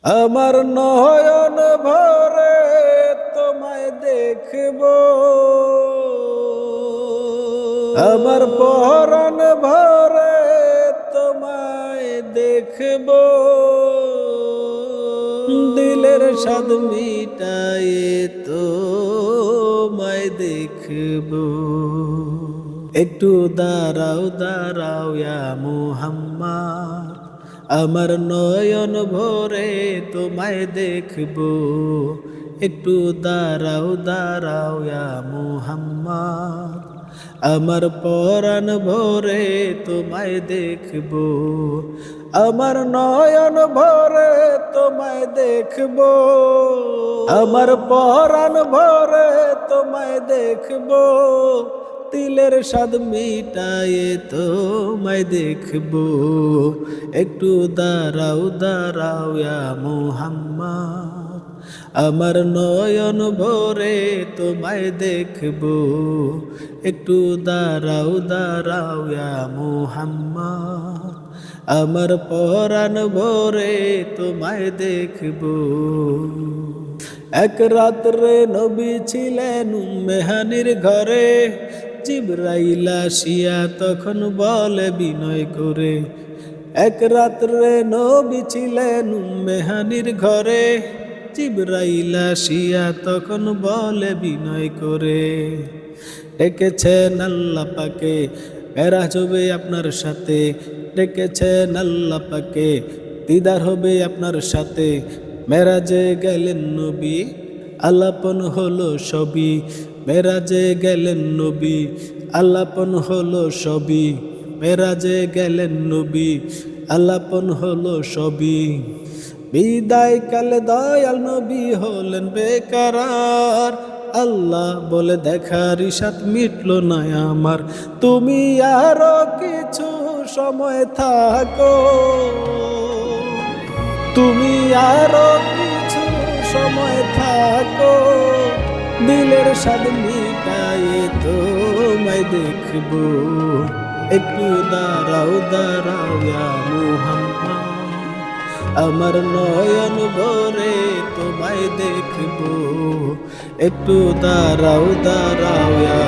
আমার নয়ন ভরে তোমায় দেখব, আমার পরাণ ভরে তোমায় দেখব, দিলের স্বাদ মিটায়ে তোমায় দেখব। একটু দাঁড়াও দাঁড়াও ইয়া মুহাম্মদ, আমার নয়ন ভরে তোমায় দেখব। একটু দাঁড়াও দাঁড়াও ইয়া মুহাম্মদ, আমার পরাণ ভরে তোমায় দেখব। আমার নয়ন ভরে তোমায় দেখব, আমার পরাণ ভরে তোমায় দেখব, দিলের স্বাদ মিটায়ে তোমায় দেখব। একটু দাঁড়াও দাঁড়াও ইয়া মুহাম্মদ, আমার নয়ন ভরে তোমায় দেখব। একটু দাঁড়াও দাঁড়াও ইয়া মুহাম্মদ, আমার পরাণ ভরে তোমায় দেখব। এক রাত্রে নবী ছিলেন মেহানির ঘরে, জিবরাইল আসিয়া তখন বলে বিনয় করে। এক রাত্রে নবী ছিলেন মেহানির ঘরে, জিবরাইল আসিয়া তখন বলে বিনয় করে। ডেকেছেন আল্লাহ পাকে, মেরাজ হবে আপনার সাথে। ডেকেছেন আল্লাহ পাকে, দিদার হবে আপনার সাথে। মেরাজে গেলেন নবী, আলাপন হলো সবই। মেরাজে গেলেন নবী, আলাপন হলো সবই। মেরাজে গেলেন নবী, আলাপন হলো সবই। বিদায় কালে দয়াল নবী হলেন বেকারার। আল্লাহ বলে দেখার ইশাত মিটলো না আমার, তুমি আরো কিছু সময় থাকো, তুমি আরো কিছু সময় থাকো, দিলের স্বাদ মিটায়ে তোমায় দেখব। একটু দাঁড়াও দাঁড়াও ইয়া মুহাম্মদ, আমার নয়ন ভরে তোমায় দেখব। একটু দাঁড়াও দাঁড়াও ইয়া